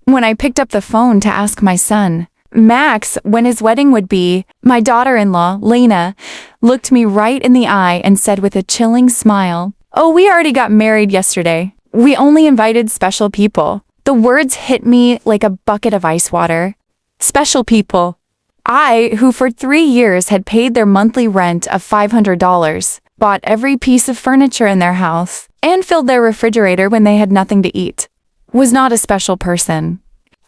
When I picked up the phone to ask my son, Max, when his wedding would be, my daughter-in-law, Lena, looked me right in the eye and said with a chilling smile, "Oh, we already got married yesterday. We only invited special people." The words hit me like a bucket of ice water. Special people. I, who for 3 years had paid their monthly rent of $500, bought every piece of furniture in their house, and filled their refrigerator when they had nothing to eat, was not a special person.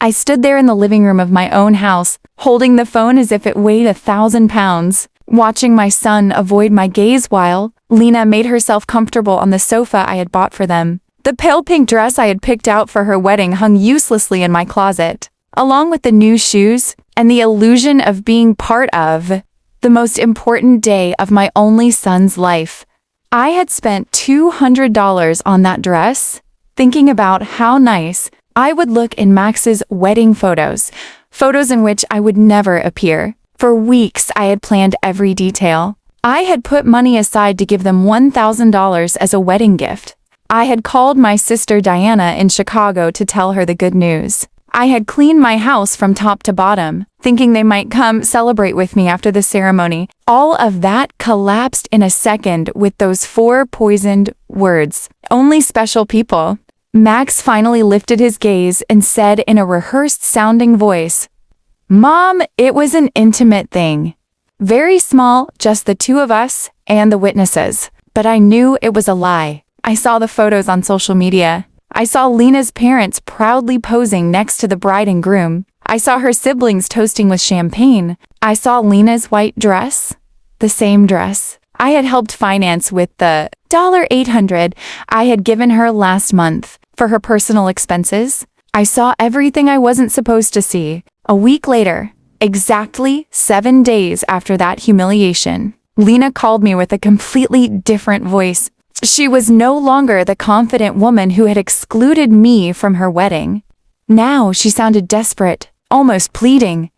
I stood there in the living room of my own house, holding the phone as if it weighed 1,000 pounds, watching my son avoid my gaze while Lena made herself comfortable on the sofa I had bought for them. The pale pink dress I had picked out for her wedding hung uselessly in my closet, along with the new shoes and the illusion of being part of the most important day of my only son's life. I had spent $200 on that dress, thinking about how nice I would look in Max's wedding photos in which I would never appear. For weeks, I had planned every detail. I had put money aside to give them $1,000 as a wedding gift. I had called my sister Diana in Chicago to tell her the good news. I had cleaned my house from top to bottom, thinking they might come celebrate with me after the ceremony. All of that collapsed in a second with those 4 poisoned words. Only special people. Max finally lifted his gaze and said in a rehearsed-sounding voice, "Mom, it was an intimate thing. Very small, just the 2 of us and the witnesses." But I knew it was a lie. I saw the photos on social media. I saw Lena's parents proudly posing next to the bride and groom. I saw her siblings toasting with champagne. I saw Lena's white dress, the same dress I had helped finance with the $800 I had given her last month for her personal expenses. I saw everything I wasn't supposed to see. A week later, exactly 7 days after that humiliation, Lena called me with a completely different voice. She was no longer the confident woman who had excluded me from her wedding. Now she sounded desperate, almost pleading.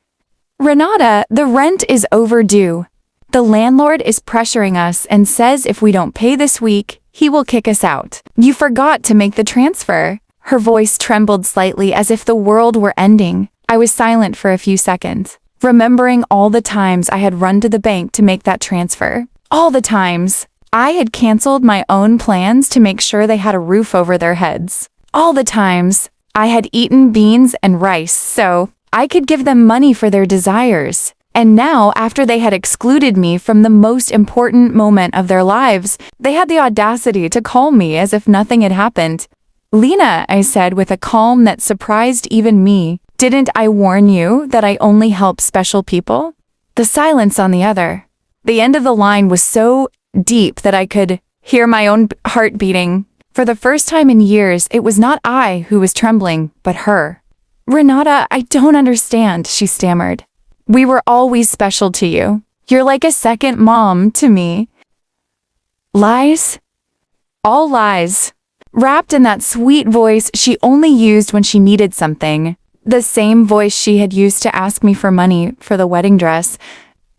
"Renata, the rent is overdue. The landlord is pressuring us and says if we don't pay this week, he will kick us out. You forgot to make the transfer." Her voice trembled slightly as if the world were ending. I was silent for a few seconds, remembering all the times I had run to the bank to make that transfer. All the times I had canceled my own plans to make sure they had a roof over their heads. All the times I had eaten beans and rice so I could give them money for their desires. And now, after they had excluded me from the most important moment of their lives, they had the audacity to call me as if nothing had happened. "Lena," I said with a calm that surprised even me, "didn't I warn you that I only help special people?" The silence on the other. The end of the line was so deep that I could hear my own heart beating. For the first time in years, it was not I who was trembling, but her. "Renata, I don't understand," she stammered. "We were always special to you. You're like a second mom to me." Lies? All lies. Wrapped in that sweet voice she only used when she needed something. The same voice she had used to ask me for money for the wedding dress,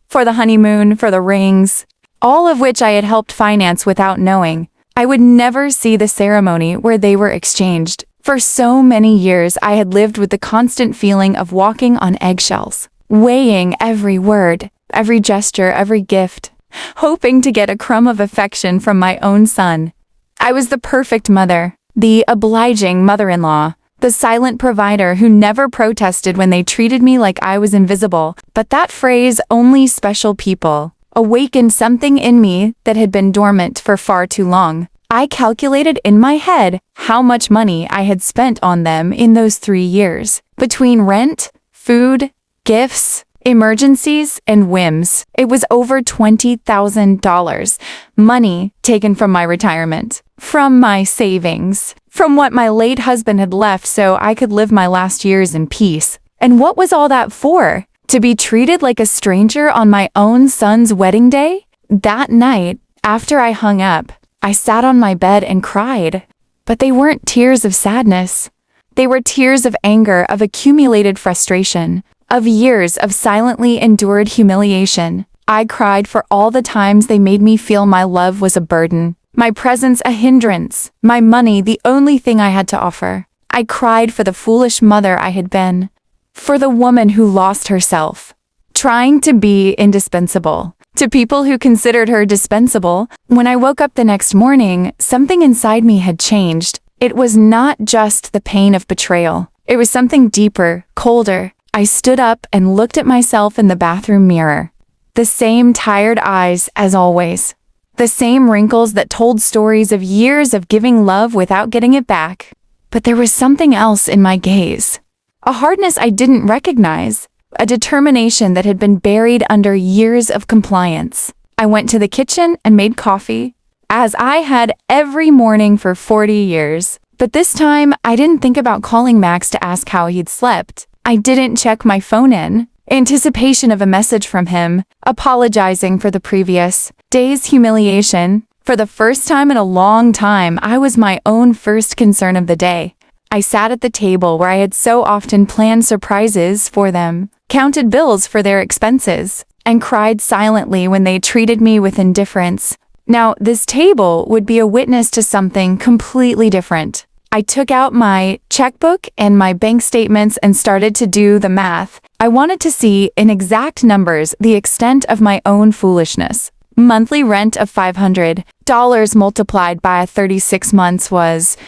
for the honeymoon, for the rings, all of which I had helped finance without knowing. I would never see the ceremony where they were exchanged. For so many years, I had lived with the constant feeling of walking on eggshells, weighing every word, every gesture, every gift, hoping to get a crumb of affection from my own son. I was the perfect mother, the obliging mother-in-law, the silent provider who never protested when they treated me like I was invisible. But that phrase, "only special people," awakened something in me that had been dormant for far too long. I calculated in my head how much money I had spent on them in those 3 years. Between rent, food, gifts, emergencies, and whims, it was over $20,000. Money taken from my retirement, from my savings, from what my late husband had left so I could live my last years in peace. And what was all that for? To be treated like a stranger on my own son's wedding day? That night, after I hung up, I sat on my bed and cried. But they weren't tears of sadness. They were tears of anger, of accumulated frustration, of years of silently endured humiliation. I cried for all the times they made me feel my love was a burden, my presence a hindrance, my money the only thing I had to offer. I cried for the foolish mother I had been, for the woman who lost herself, trying to be indispensable to people who considered her dispensable. When I woke up the next morning, something inside me had changed. It was not just the pain of betrayal. It was something deeper, colder. I stood up and looked at myself in the bathroom mirror. The same tired eyes as always. The same wrinkles that told stories of years of giving love without getting it back. But there was something else in my gaze. A hardness I didn't recognize. A determination that had been buried under years of compliance. I went to the kitchen and made coffee, as I had every morning for 40 years. But this time, I didn't think about calling Max to ask how he'd slept. I didn't check my phone in anticipation of a message from him, apologizing for the previous day's humiliation. For the first time in a long time, I was my own first concern of the day. I sat at the table where I had so often planned surprises for them, counted bills for their expenses, and cried silently when they treated me with indifference. Now, this table would be a witness to something completely different. I took out my checkbook and my bank statements and started to do the math. I wanted to see in exact numbers the extent of my own foolishness. Monthly rent of $500 multiplied by 36 months was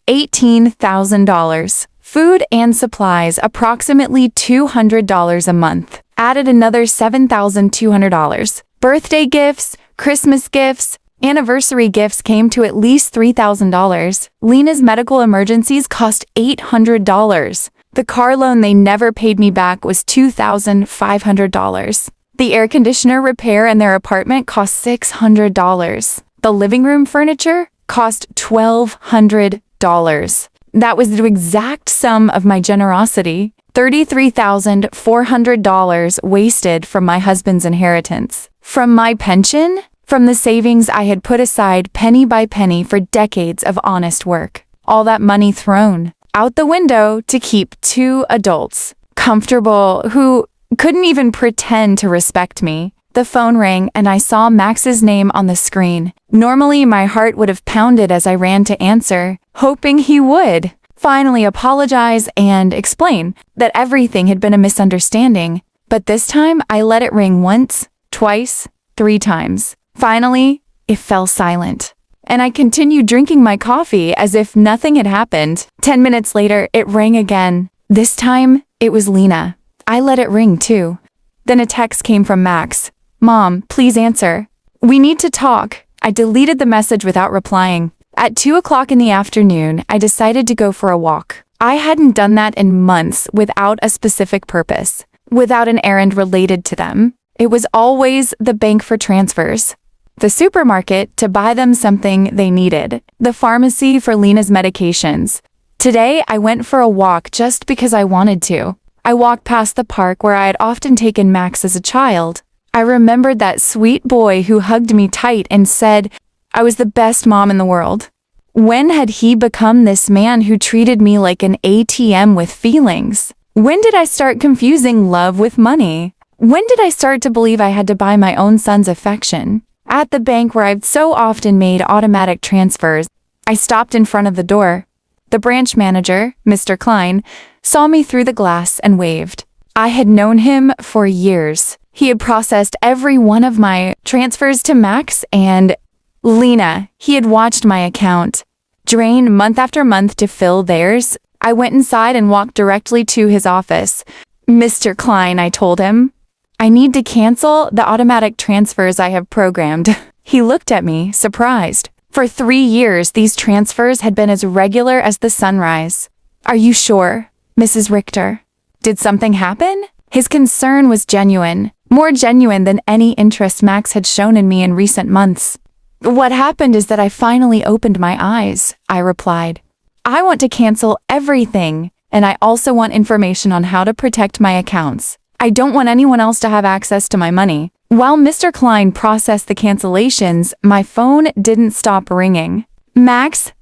$18,000. Food and supplies approximately $200 a month. Added another $7,200. Birthday gifts, Christmas gifts, anniversary gifts came to at least $3,000. Lena's medical emergencies cost $800. The car loan they never paid me back was $2,500. The air conditioner repair in their apartment cost $600. The living room furniture cost $1,200. That was the exact sum of my generosity. $33,400 wasted from my husband's inheritance. From my pension? From the savings I had put aside penny by penny for decades of honest work. All that money thrown out the window to keep two adults, comfortable, who couldn't even pretend to respect me. The phone rang and I saw Max's name on the screen. Normally, my heart would have pounded as I ran to answer, hoping he would finally apologize and explain that everything had been a misunderstanding. But this time, I let it ring once, twice, 3 times. Finally, it fell silent, and I continued drinking my coffee as if nothing had happened. 10 minutes later, it rang again. This time, it was Lena. I let it ring too. Then a text came from Max. "Mom, please answer. We need to talk." I deleted the message without replying. At 2 o'clock in the afternoon, I decided to go for a walk. I hadn't done that in months without a specific purpose, without an errand related to them. It was always the bank for transfers, the supermarket to buy them something they needed, the pharmacy for Lena's medications. Today, I went for a walk just because I wanted to. I walked past the park where I had often taken Max as a child. I remembered that sweet boy who hugged me tight and said I was the best mom in the world. When had he become this man who treated me like an ATM with feelings? When did I start confusing love with money? When did I start to believe I had to buy my own son's affection? At the bank where I've so often made automatic transfers, I stopped in front of the door. The branch manager, Mr. Klein, saw me through the glass and waved. I had known him for years. He had processed every one of my transfers to Max and Lena. He had watched my account drain month after month to fill theirs. I went inside and walked directly to his office. "Mr. Klein," I told him, "I need to cancel the automatic transfers I have programmed." He looked at me, surprised. For 3 years, these transfers had been as regular as the sunrise. "Are you sure, Mrs. Richter? Did something happen?" His concern was genuine, more genuine than any interest Max had shown in me in recent months. "What happened is that I finally opened my eyes," I replied. "I want to cancel everything, and I also want information on how to protect my accounts. I don't want anyone else to have access to my money." While Mr. Klein processed the cancellations, my phone didn't stop ringing. "Max?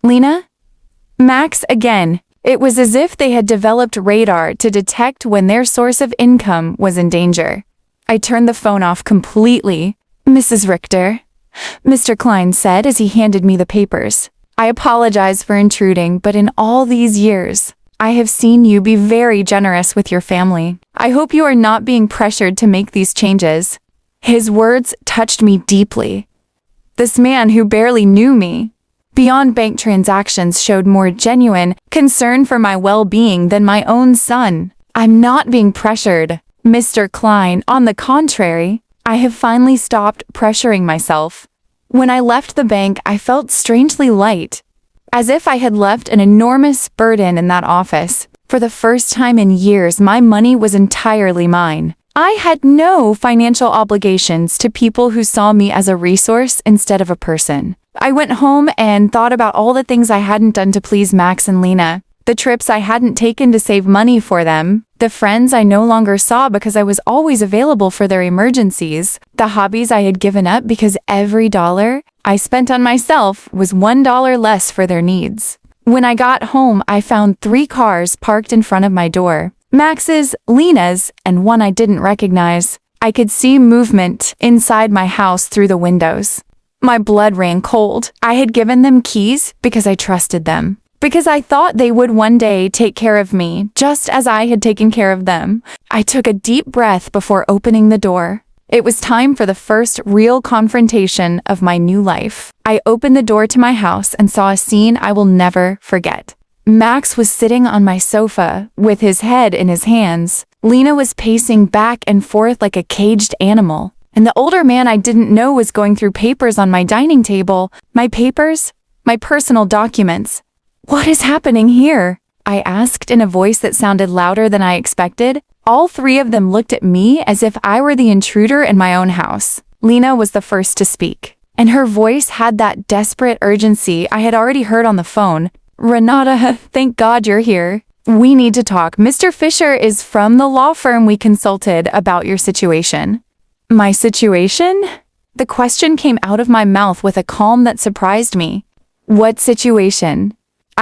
Lena? Max again." It was as if they had developed radar to detect when their source of income was in danger. I turned the phone off completely. "Mrs. Richter," Mr. Klein said as he handed me the papers. I apologize for intruding, but in all these years, I have seen you be very generous with your family. I hope you are not being pressured to make these changes." His words touched me deeply. This man who barely knew me, beyond bank transactions, showed more genuine concern for my well-being than my own son. "I'm not being pressured, Mr. Klein. On the contrary, I have finally stopped pressuring myself." When I left the bank, I felt strangely light, as if I had left an enormous burden in that office. For the first time in years, my money was entirely mine. I had no financial obligations to people who saw me as a resource instead of a person. I went home and thought about all the things I hadn't done to please Max and Lena, the trips I hadn't taken to save money for them, the friends I no longer saw because I was always available for their emergencies, the hobbies I had given up because every dollar I spent on myself was $1 less for their needs. When I got home, I found 3 cars parked in front of my door. Max's, Lena's, and one I didn't recognize. I could see movement inside my house through the windows. My blood ran cold. I had given them keys because I trusted them, because I thought they would one day take care of me, just as I had taken care of them. I took a deep breath before opening the door. It was time for the first real confrontation of my new life. I opened the door to my house and saw a scene I will never forget. Max was sitting on my sofa with his head in his hands. Lena was pacing back and forth like a caged animal. And the older man I didn't know was going through papers on my dining table. My papers? My personal documents. "What is happening here?" I asked in a voice that sounded louder than I expected. All 3 of them looked at me as if I were the intruder in my own house. Lena was the first to speak, and her voice had that desperate urgency I had already heard on the phone. "Renata, thank God you're here. We need to talk. Mr. Fisher is from the law firm we consulted about your situation." My situation? The question came out of my mouth with a calm that surprised me. "What situation?"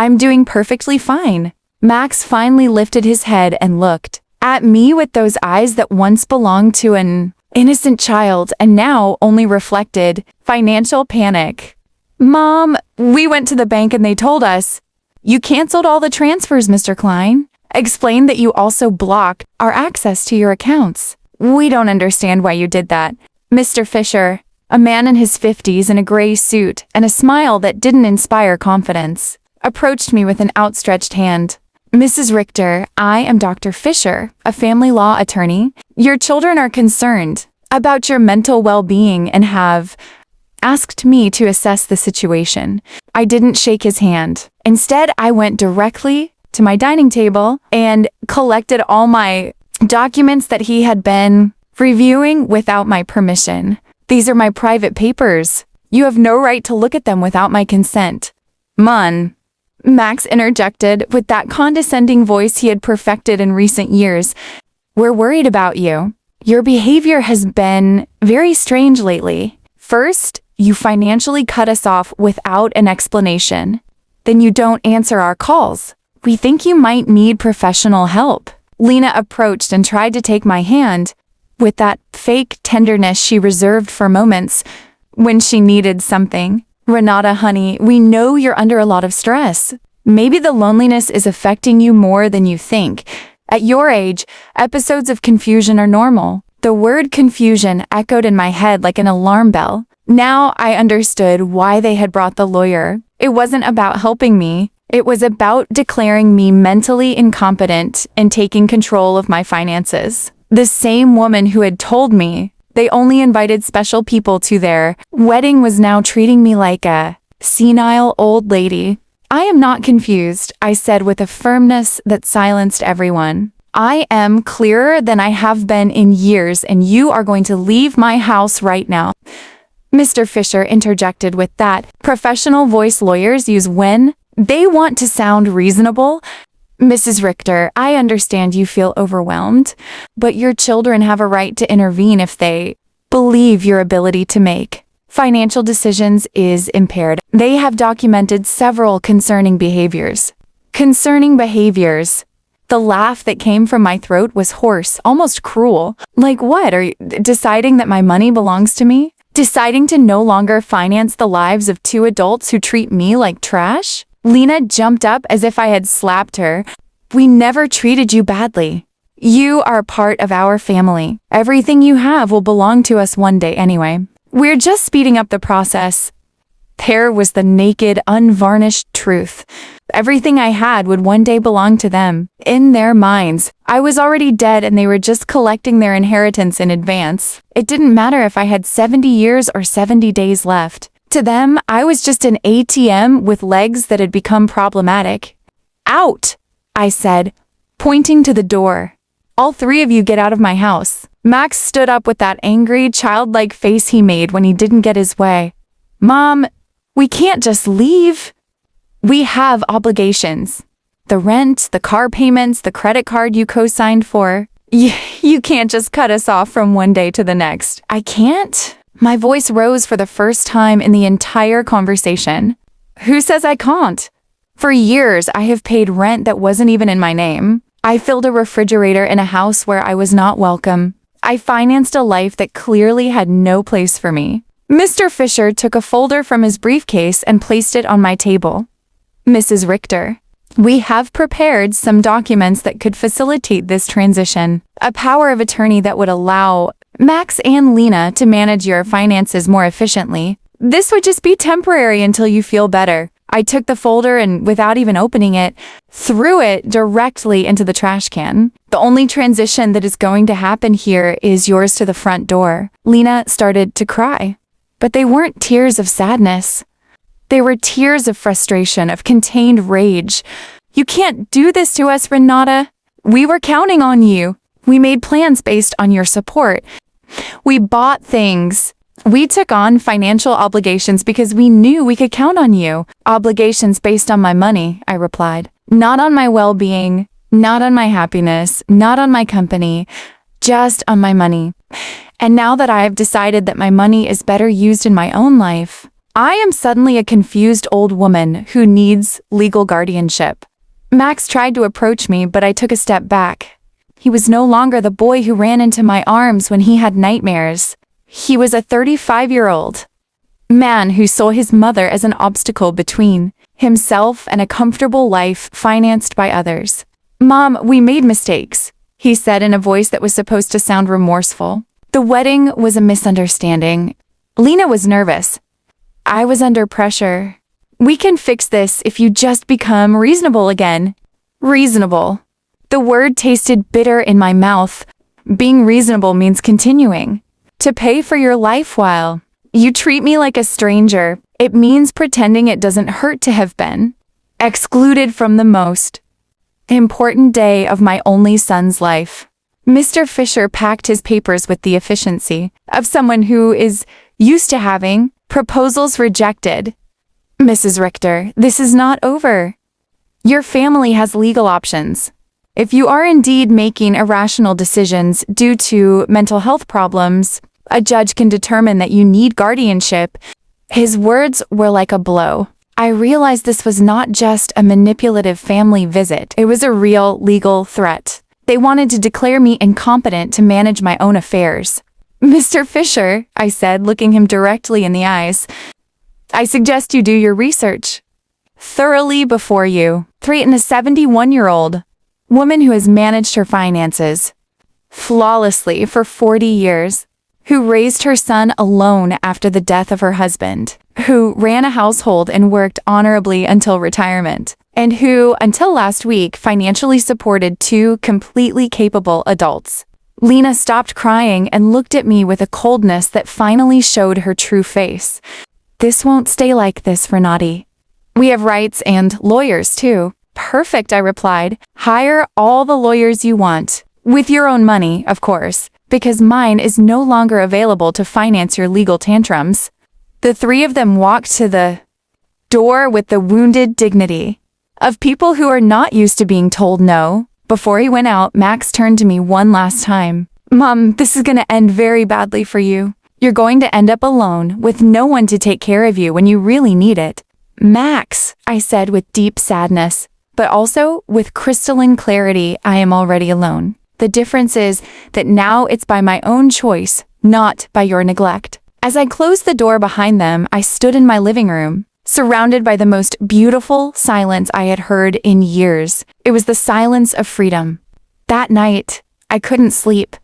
"I'm doing perfectly fine." Max finally lifted his head and looked at me with those eyes that once belonged to an innocent child and now only reflected financial panic. "Mom, we went to the bank and they told us, you canceled all the transfers, Mr. Klein. Explained that you also blocked our access to your accounts. We don't understand why you did that." Mr. Fisher, a man in his 50s in a gray suit and a smile that didn't inspire confidence, approached me with an outstretched hand. "Mrs. Richter, I am Dr. Fisher, a family law attorney. Your children are concerned about your mental well-being and have asked me to assess the situation." I didn't shake his hand. Instead, I went directly to my dining table and collected all my documents that he had been reviewing without my permission. "These are my private papers. You have no right to look at them without my consent." "Mun," Max interjected with that condescending voice he had perfected in recent years. "We're worried about you. Your behavior has been very strange lately. First, you financially cut us off without an explanation. Then you don't answer our calls. We think you might need professional help." Lena approached and tried to take my hand with that fake tenderness she reserved for moments when she needed something. "Renata, honey, we know you're under a lot of stress. Maybe the loneliness is affecting you more than you think. At your age, episodes of confusion are normal." The word confusion echoed in my head like an alarm bell. Now I understood why they had brought the lawyer. It wasn't about helping me. It was about declaring me mentally incompetent and taking control of my finances. The same woman who had told me they only invited special people to their wedding was now treating me like a senile old lady. "I am not confused," I said with a firmness that silenced everyone. "I am clearer than I have been in years, and you are going to leave my house right now." Mr. Fisher interjected with that professional voice lawyers use when they want to sound reasonable. "Mrs. Richter, I understand you feel overwhelmed, but your children have a right to intervene if they believe your ability to make financial decisions is impaired. They have documented several concerning behaviors." Concerning behaviors. The laugh that came from my throat was hoarse, almost cruel. "Like what? Are you deciding that my money belongs to me?" Deciding to no longer finance the lives of two adults who treat me like trash? Lena jumped up as if I had slapped her. We never treated you badly. You are a part of our family. Everything you have will belong to us one day anyway. We're just speeding up the process. There was the naked, unvarnished truth. Everything I had would one day belong to them. In their minds, I was already dead and they were just collecting their inheritance in advance. It didn't matter if I had 70 years or 70 days left. To them, I was just an ATM with legs that had become problematic. Out, I said, pointing to the door. All three of you get out of my house. Max stood up with that angry, childlike face he made when he didn't get his way. Mom, we can't just leave. We have obligations. The rent, the car payments, the credit card you co-signed for. You can't just cut us off from one day to the next. I can't? My voice rose for the first time in the entire conversation. Who says I can't? For years, I have paid rent that wasn't even in my name. I filled a refrigerator in a house where I was not welcome. I financed a life that clearly had no place for me. Mr. Fisher took a folder from his briefcase and placed it on my table. Mrs. Richter, we have prepared some documents that could facilitate this transition. A power of attorney that would allow Max and Lena to manage your finances more efficiently. This would just be temporary until you feel better. I took the folder and, without even opening it, threw it directly into the trash can. The only transition that is going to happen here is yours to the front door. Lena started to cry. But they weren't tears of sadness. They were tears of frustration, of contained rage. You can't do this to us, Renata. We were counting on you. We made plans based on your support. We bought things. We took on financial obligations because we knew we could count on you. Obligations based on my money, I replied. Not on my well-being, not on my happiness, not on my company, just on my money. And now that I have decided that my money is better used in my own life, I am suddenly a confused old woman who needs legal guardianship. Max tried to approach me, but I took a step back. He was no longer the boy who ran into my arms when he had nightmares. He was a 35-year-old man who saw his mother as an obstacle between himself and a comfortable life financed by others. Mom, we made mistakes, he said in a voice that was supposed to sound remorseful. The wedding was a misunderstanding. Lena was nervous. I was under pressure. We can fix this if you just become reasonable again. Reasonable. The word tasted bitter in my mouth. Being reasonable means continuing. To pay for your life while you treat me like a stranger. It means pretending it doesn't hurt to have been excluded from the most important day of my only son's life. Mr. Fisher packed his papers with the efficiency of someone who is used to having proposals rejected. Mrs. Richter, this is not over. Your family has legal options. If you are indeed making irrational decisions due to mental health problems, a judge can determine that you need guardianship. His words were like a blow. I realized this was not just a manipulative family visit. It was a real legal threat. They wanted to declare me incompetent to manage my own affairs. Mr. Fisher, I said, looking him directly in the eyes, I suggest you do your research thoroughly before you threaten a 71-year-old woman who has managed her finances flawlessly for 40 years, who raised her son alone after the death of her husband, who ran a household and worked honorably until retirement, and who, until last week, financially supported two completely capable adults. Lena stopped crying and looked at me with a coldness that finally showed her true face. This won't stay like this, Renati. We have rights and lawyers, too. Perfect, I replied. Hire all the lawyers you want. With your own money, of course, because mine is no longer available to finance your legal tantrums. The three of them walked to the door with the wounded dignity of people who are not used to being told no. Before he went out, Max turned to me one last time. Mom, this is going to end very badly for you. You're going to end up alone with no one to take care of you when you really need it. Max, I said with deep sadness, but also with crystalline clarity. I am already alone. The difference is that now it's by my own choice, not by your neglect. As I closed the door behind them, I stood in my living room, surrounded by the most beautiful silence I had heard in years. It was the silence of freedom. That night, I couldn't sleep,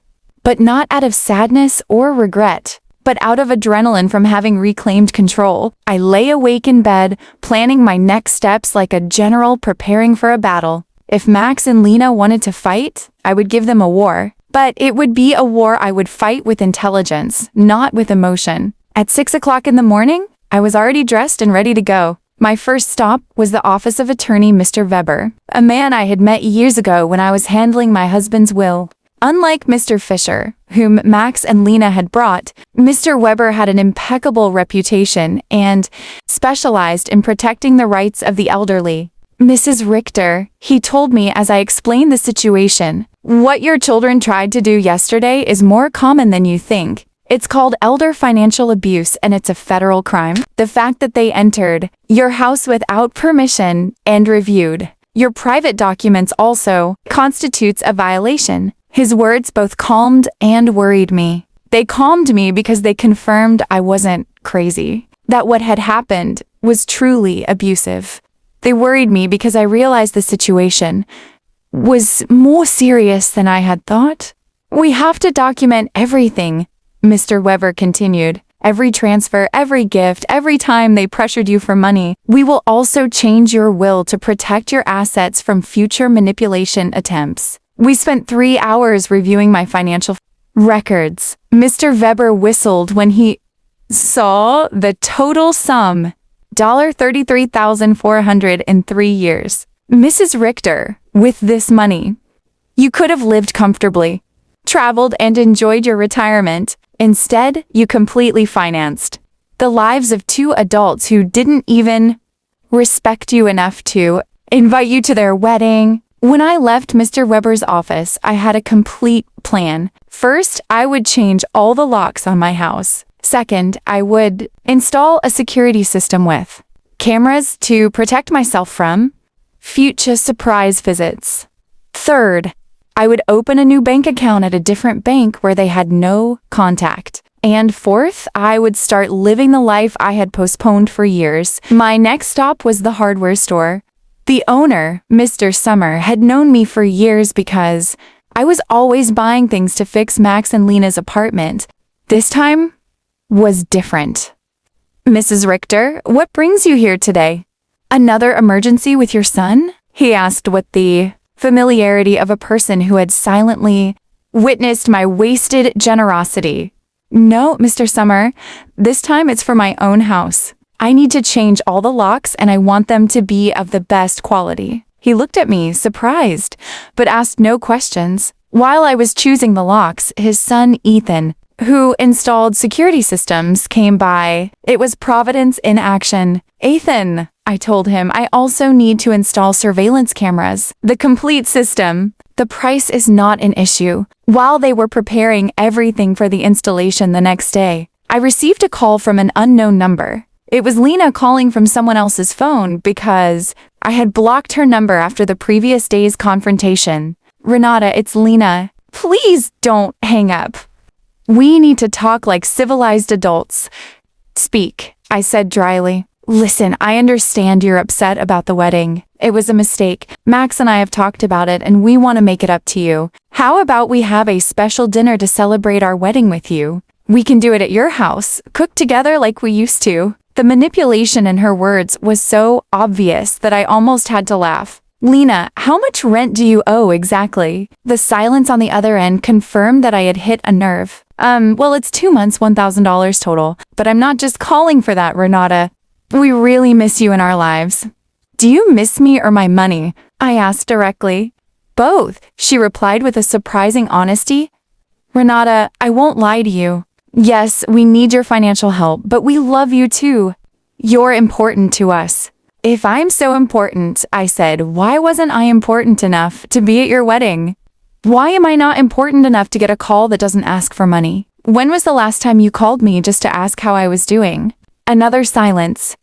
but not out of sadness or regret, but out of adrenaline from having reclaimed control. I lay awake in bed, planning my next steps like a general preparing for a battle. If Max and Lena wanted to fight, I would give them a war. But it would be a war I would fight with intelligence, not with emotion. At 6 o'clock in the morning, I was already dressed and ready to go. My first stop was the office of attorney Mr. Weber, a man I had met years ago when I was handling my husband's will. Unlike Mr. Fisher, whom Max and Lena had brought, Mr. Weber had an impeccable reputation and specialized in protecting the rights of the elderly. Mrs. Richter, he told me as I explained the situation, what your children tried to do yesterday is more common than you think. It's called elder financial abuse and it's a federal crime. The fact that they entered your house without permission and reviewed your private documents also constitutes a violation. His words both calmed and worried me. They calmed me because they confirmed I wasn't crazy, that what had happened was truly abusive. They worried me because I realized the situation was more serious than I had thought. We have to document everything, Mr. Weber continued. Every transfer, every gift, every time they pressured you for money. We will also change your will to protect your assets from future manipulation attempts. We spent 3 hours reviewing my financial records. Mr. Weber whistled when he saw the total sum, $33,400 in 3 years. Mrs. Richter, with this money, you could have lived comfortably, traveled and enjoyed your retirement. Instead, you completely financed the lives of 2 adults who didn't even respect you enough to invite you to their wedding. When I left Mr. Weber's office, I had a complete plan. First, I would change all the locks on my house. Second, I would install a security system with cameras to protect myself from future surprise visits. Third, I would open a new bank account at a different bank where they had no contact. And fourth, I would start living the life I had postponed for years. My next stop was the hardware store. The owner, Mr. Summer, had known me for years because I was always buying things to fix Max and Lena's apartment. This time was different. Mrs. Richter, what brings you here today? Another emergency with your son? He asked with the familiarity of a person who had silently witnessed my wasted generosity. No, Mr. Summer, this time it's for my own house. I need to change all the locks and I want them to be of the best quality. He looked at me, surprised, but asked no questions. While I was choosing the locks, his son Ethan, who installed security systems, came by. It was Providence in action. Ethan, I told him, I also need to install surveillance cameras. The complete system. The price is not an issue. While they were preparing everything for the installation the next day, I received a call from an unknown number. It was Lena calling from someone else's phone because I had blocked her number after the previous day's confrontation. Renata, it's Lena. Please don't hang up. We need to talk like civilized adults. Speak, I said dryly. Listen, I understand you're upset about the wedding. It was a mistake. Max and I have talked about it and we want to make it up to you. How about we have a special dinner to celebrate our wedding with you? We can do it at your house, cook together like we used to. The manipulation in her words was so obvious that I almost had to laugh. Lena, how much rent do you owe exactly? The silence on the other end confirmed that I had hit a nerve. Well, it's 2 months, $1,000 total, but I'm not just calling for that, Renata. We really miss you in our lives. Do you miss me or my money? I asked directly. Both, she replied with a surprising honesty. Renata, I won't lie to you. Yes, we need your financial help, but we love you too. You're important to us. If I'm so important, I said, why wasn't I important enough to be at your wedding? Why am I not important enough to get a call that doesn't ask for money? When was the last time you called me just to ask how I was doing? Another silence.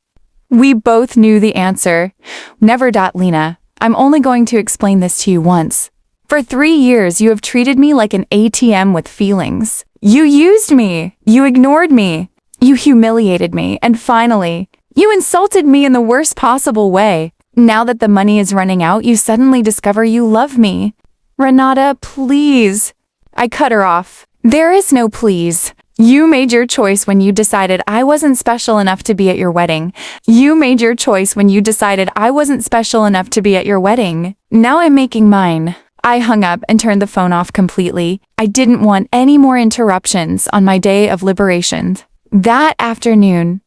We both knew the answer. Never, Lena. I'm only going to explain this to you once. For 3 years, you have treated me like an ATM with feelings. You used me. You ignored me. You humiliated me, and finally, you insulted me in the worst possible way. Now that the money is running out, you suddenly discover you love me. Renata, please. I cut her off. There is no please. You made your choice when you decided I wasn't special enough to be at your wedding. You made your choice when you decided I wasn't special enough to be at your wedding. Now I'm making mine. I hung up and turned the phone off completely. I didn't want any more interruptions on my day of liberation. That afternoon,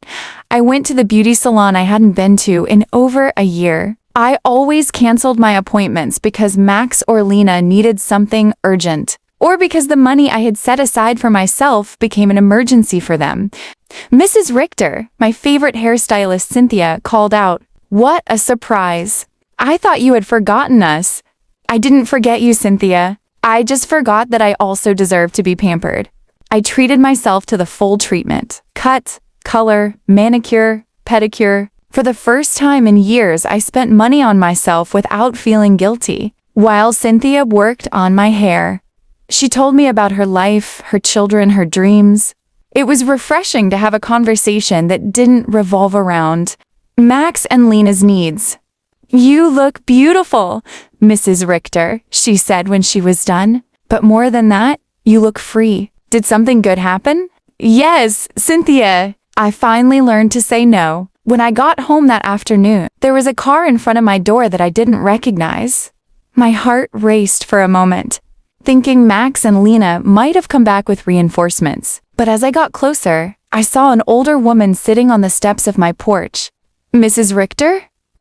I went to the beauty salon I hadn't been to in over a year. I always canceled my appointments because Max or Lena needed something urgent, or because the money I had set aside for myself became an emergency for them. Mrs. Richter, my favorite hairstylist Cynthia, called out, "What a surprise! I thought you had forgotten us." I didn't forget you, Cynthia. I just forgot that I also deserve to be pampered. I treated myself to the full treatment. Cut, color, manicure, pedicure. For the first time in years, I spent money on myself without feeling guilty, while Cynthia worked on my hair. She told me about her life, her children, her dreams. It was refreshing to have a conversation that didn't revolve around Max and Lena's needs. "You look beautiful, Mrs. Richter," she said when she was done. "But more than that, you look free. Did something good happen?" "Yes, Cynthia." I finally learned to say no. When I got home that afternoon, there was a car in front of my door that I didn't recognize. My heart raced for a moment, thinking Max and Lena might have come back with reinforcements. But as I got closer, I saw an older woman sitting on the steps of my porch. "Mrs. Richter?"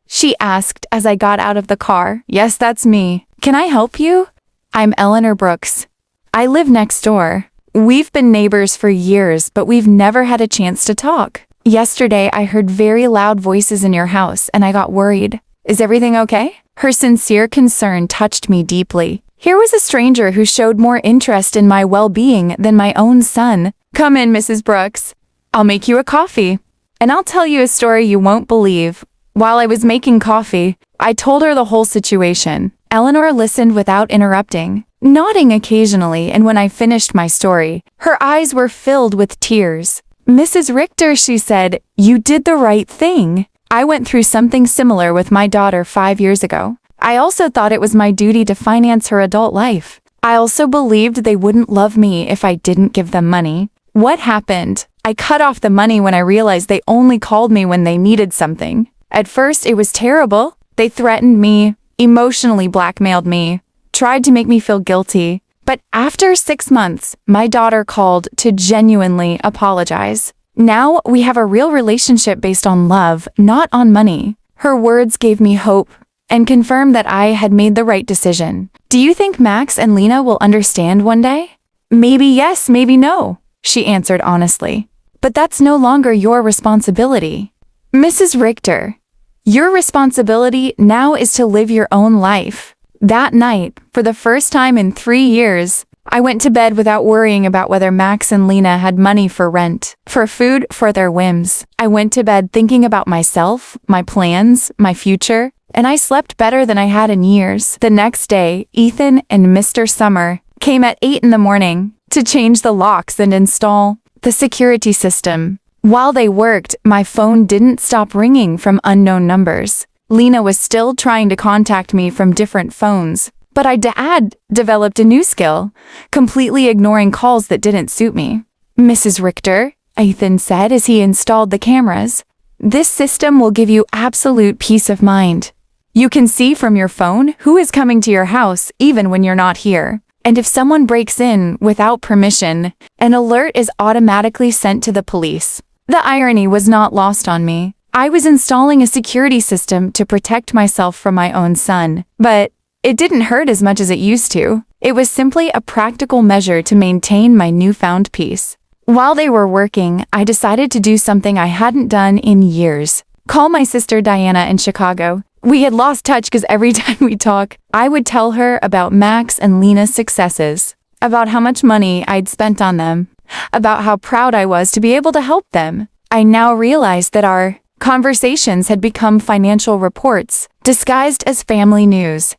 she asked as I got out of the car. "Yes, that's me. Can I help you?" "I'm Eleanor Brooks. I live next door. We've been neighbors for years, but we've never had a chance to talk. Yesterday, I heard very loud voices in your house, and I got worried. Is everything okay?" Her sincere concern touched me deeply. Here was a stranger who showed more interest in my well-being than my own son. "Come in, Mrs. Brooks. I'll make you a coffee. And I'll tell you a story you won't believe." While I was making coffee, I told her the whole situation. Eleanor listened without interrupting, nodding occasionally, and when I finished my story, her eyes were filled with tears. "Mrs. Richter," she said, "you did the right thing. I went through something similar with my daughter 5 years ago. I also thought it was my duty to finance her adult life. I also believed they wouldn't love me if I didn't give them money. What happened? I cut off the money when I realized they only called me when they needed something. At first, it was terrible. They threatened me, emotionally blackmailed me, tried to make me feel guilty. But after 6 months, my daughter called to genuinely apologize. Now we have a real relationship based on love, not on money." Her words gave me hope and confirmed that I had made the right decision. "Do you think Max and Lena will understand one day?" "Maybe yes, maybe no," she answered honestly. "But that's no longer your responsibility." "Mrs. Richter, your responsibility now is to live your own life." That night, for the first time in 3 years, I went to bed without worrying about whether Max and Lena had money for rent, for food, for their whims. I went to bed thinking about myself, my plans, my future, and I slept better than I had in years. The next day, Ethan and Mr. Summer came at 8 in the morning to change the locks and install the security system. While they worked, my phone didn't stop ringing from unknown numbers. Lena was still trying to contact me from different phones, but I had developed a new skill, completely ignoring calls that didn't suit me. "Mrs. Richter," Ethan said as he installed the cameras, "this system will give you absolute peace of mind. You can see from your phone who is coming to your house even when you're not here. And if someone breaks in without permission, an alert is automatically sent to the police." The irony was not lost on me. I was installing a security system to protect myself from my own son, but it didn't hurt as much as it used to. It was simply a practical measure to maintain my newfound peace. While they were working, I decided to do something I hadn't done in years. Call my sister Diana in Chicago. We had lost touch because every time we talk, I would tell her about Max and Lena's successes, about how much money I'd spent on them, about how proud I was to be able to help them. I now realized that our conversations had become financial reports, disguised as family news.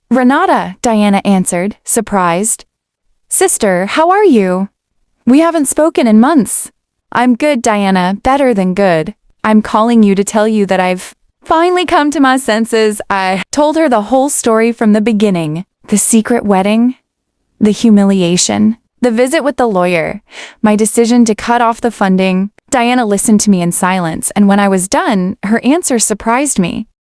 "Renata," Diana answered, surprised. "Sister, how are you? We haven't spoken in months." I'm good, Diana, better than good. I'm calling you to tell you that I've finally come to my senses. I told her the whole story from the beginning. The secret wedding, the humiliation, the visit with the lawyer, my decision to cut off the funding. Diana listened to me in silence, and when I was done, her answer surprised me.